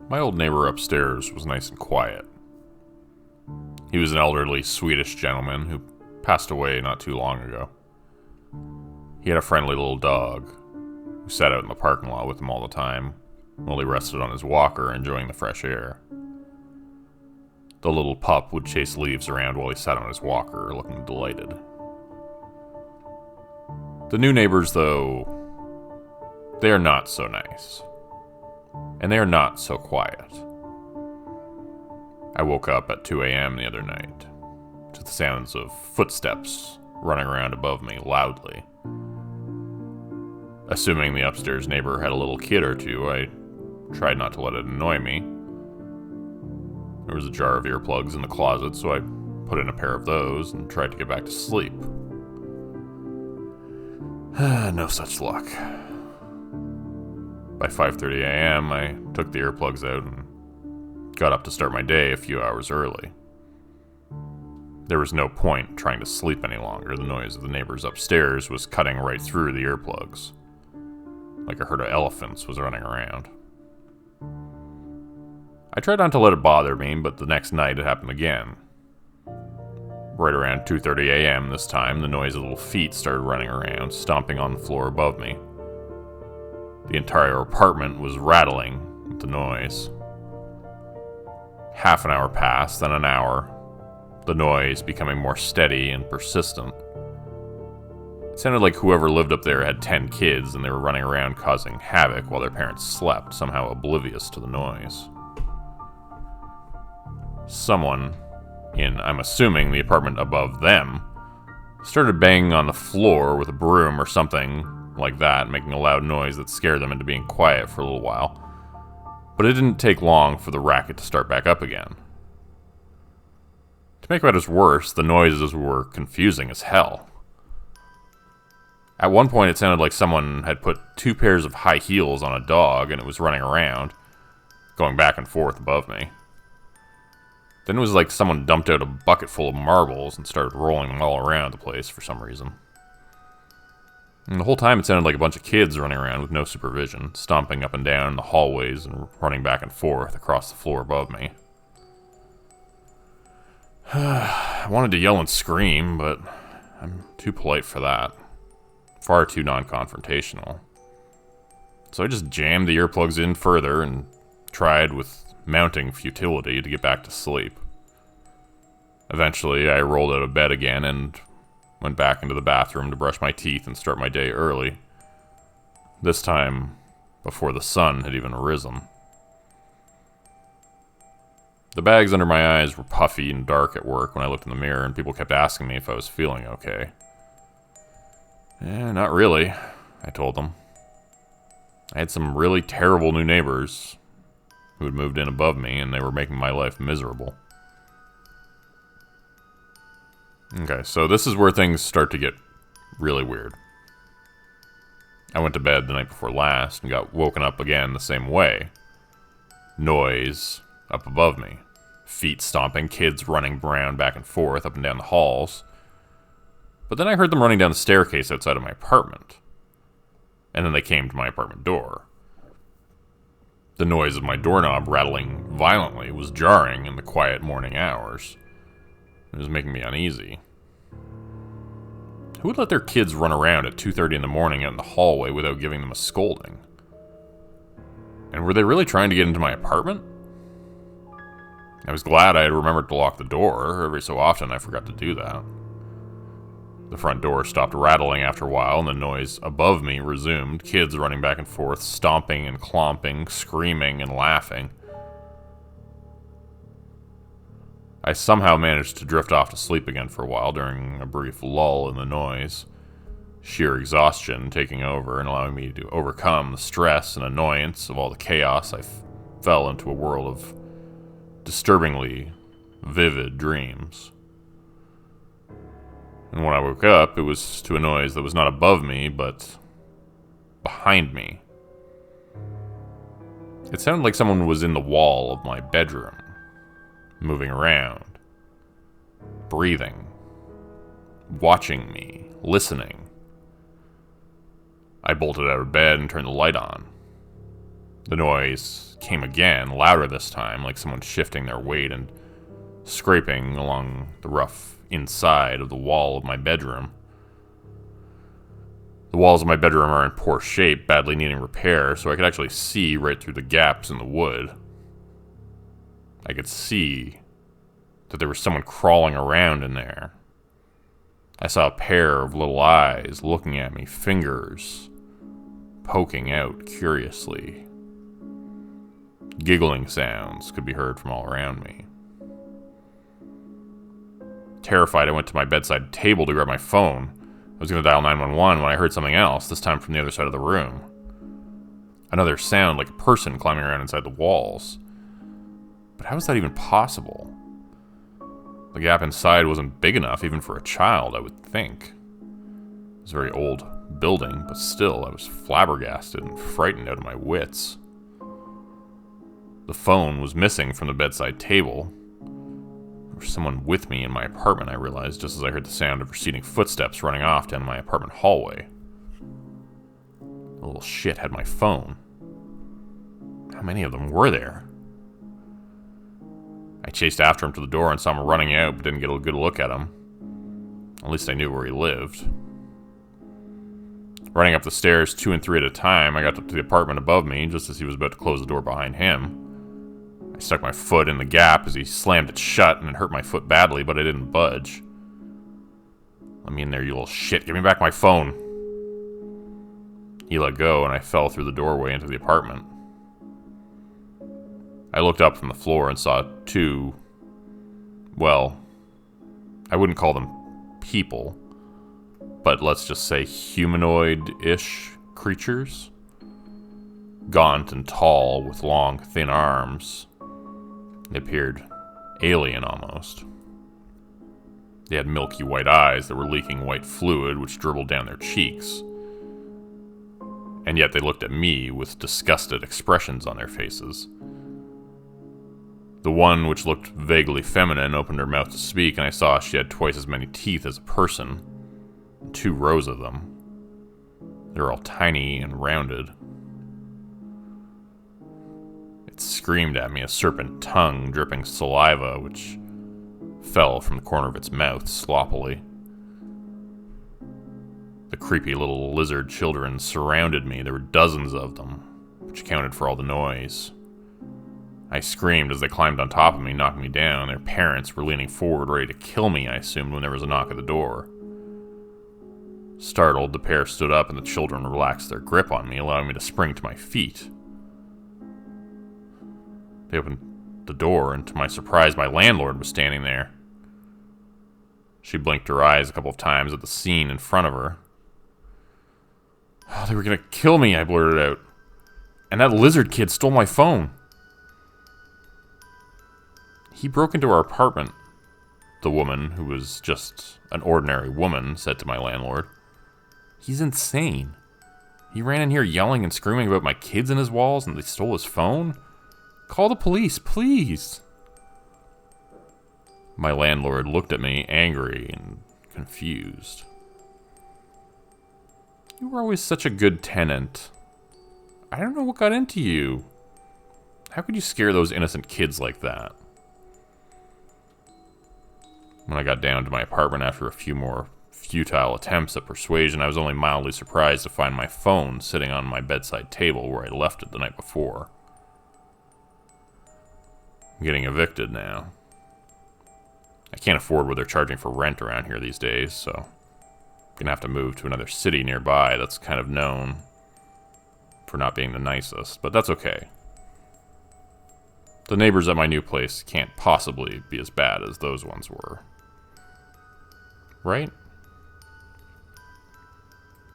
My old neighbor upstairs was nice and quiet. He was an elderly Swedish gentleman who passed away not too long ago. He had a friendly little dog who sat out in the parking lot with him all the time while he rested on his walker enjoying the fresh air. The little pup would chase leaves around while he sat on his walker, looking delighted. The new neighbors, though, they are not so nice. And they are not so quiet. I woke up at 2 a.m. the other night to the sounds of footsteps running around above me loudly. Assuming the upstairs neighbor had a little kid or two, I tried not to let it annoy me. There was a jar of earplugs in the closet, so I put in a pair of those and tried to get back to sleep. No such luck. By 5:30 a.m., I took the earplugs out and got up to start my day a few hours early. There was no point trying to sleep any longer. The noise of the neighbors upstairs was cutting right through the earplugs, like a herd of elephants was running around. I tried not to let it bother me, but the next night it happened again. Right around 2:30 a.m. this time, the noise of little feet started running around, stomping on the floor above me. The entire apartment was rattling with the noise. Half an hour passed, then an hour, the noise becoming more steady and persistent. It sounded like whoever lived up there had 10 kids and they were running around causing havoc while their parents slept, somehow oblivious to the noise. Someone, in, I'm assuming, the apartment above them, started banging on the floor with a broom or something like that, making a loud noise that scared them into being quiet for a little while. But it didn't take long for the racket to start back up again. To make matters worse, the noises were confusing as hell. At one point it sounded like someone had put 2 pairs of high heels on a dog and it was running around, going back and forth above me. Then it was like someone dumped out a bucket full of marbles and started rolling them all around the place for some reason. And the whole time it sounded like a bunch of kids running around with no supervision, stomping up and down in the hallways and running back and forth across the floor above me. I wanted to yell and scream, but I'm too polite for that. Far too non-confrontational. So I just jammed the earplugs in further and tried with mounting futility to get back to sleep. Eventually I rolled out of bed again and went back into the bathroom to brush my teeth and start my day early. This time, before the sun had even risen. The bags under my eyes were puffy and dark at work when I looked in the mirror, and people kept asking me if I was feeling okay. Not really, I told them. I had some really terrible new neighbors who had moved in above me, and they were making my life miserable. Okay, so this is where things start to get really weird. I went to bed the night before last and got woken up again the same way. Noise up above me. Feet stomping, kids running around back and forth up and down the halls. But then I heard them running down the staircase outside of my apartment. And then they came to my apartment door. The noise of my doorknob rattling violently was jarring in the quiet morning hours. It was making me uneasy. Who would let their kids run around at 2:30 in the morning out in the hallway without giving them a scolding? And were they really trying to get into my apartment? I was glad I had remembered to lock the door. Every so often I forgot to do that. The front door stopped rattling after a while, and the noise above me resumed, kids running back and forth, stomping and clomping, screaming and laughing. I somehow managed to drift off to sleep again for a while during a brief lull in the noise, sheer exhaustion taking over and allowing me to overcome the stress and annoyance of all the chaos. I fell into a whirl of disturbingly vivid dreams. And when I woke up, it was to a noise that was not above me, but behind me. It sounded like someone was in the wall of my bedroom, moving around, breathing, watching me, listening. I bolted out of bed and turned the light on. The noise came again, louder this time, like someone shifting their weight and scraping along the rough inside of the wall of my bedroom. The walls of my bedroom are in poor shape, badly needing repair, so I could actually see right through the gaps in the wood. I could see that there was someone crawling around in there. I saw a pair of little eyes looking at me, fingers poking out curiously. Giggling sounds could be heard from all around me. Terrified, I went to my bedside table to grab my phone. I was going to dial 911 when I heard something else, this time from the other side of the room. Another sound like a person climbing around inside the walls. But how was that even possible? The gap inside wasn't big enough, even for a child, I would think. It was a very old building, but still, I was flabbergasted and frightened out of my wits. The phone was missing from the bedside table. There was someone with me in my apartment, I realized, just as I heard the sound of receding footsteps running off down my apartment hallway. The little shit had my phone. How many of them were there? I chased after him to the door and saw him running out, but didn't get a good look at him. At least I knew where he lived. Running up the stairs 2 and 3 at a time, I got up to the apartment above me, just as he was about to close the door behind him. I stuck my foot in the gap as he slammed it shut, and it hurt my foot badly, but I didn't budge. Let me in there, you little shit. Give me back my phone. He let go, and I fell through the doorway into the apartment. I looked up from the floor and saw 2, well, I wouldn't call them people, but let's just say humanoid-ish creatures. Gaunt and tall, with long, thin arms. They appeared alien almost. They had milky white eyes that were leaking white fluid which dribbled down their cheeks. And yet they looked at me with disgusted expressions on their faces. The one which looked vaguely feminine opened her mouth to speak, and I saw she had twice as many teeth as a person. 2 rows of them. They were all tiny and rounded. It screamed at me, a serpent tongue dripping saliva, which fell from the corner of its mouth sloppily. The creepy little lizard children surrounded me. There were dozens of them, which accounted for all the noise. I screamed as they climbed on top of me, knocking me down. Their parents were leaning forward, ready to kill me, I assumed, when there was a knock at the door. Startled, the pair stood up and the children relaxed their grip on me, allowing me to spring to my feet. They opened the door, and to my surprise, my landlord was standing there. She blinked her eyes a couple of times at the scene in front of her. Oh, they were gonna kill me, I blurted out. And that lizard kid stole my phone. He broke into our apartment, the woman, who was just an ordinary woman, said to my landlord. He's insane. He ran in here yelling and screaming about my kids in his walls, and they stole his phone? Call the police, please. My landlord looked at me, angry and confused. You were always such a good tenant. I don't know what got into you. How could you scare those innocent kids like that? When I got down to my apartment after a few more futile attempts at persuasion, I was only mildly surprised to find my phone sitting on my bedside table where I left it the night before. I'm getting evicted now. I can't afford what they're charging for rent around here these days, so I'm gonna have to move to another city nearby that's kind of known for not being the nicest, but that's okay. The neighbors at my new place can't possibly be as bad as those ones were. Right?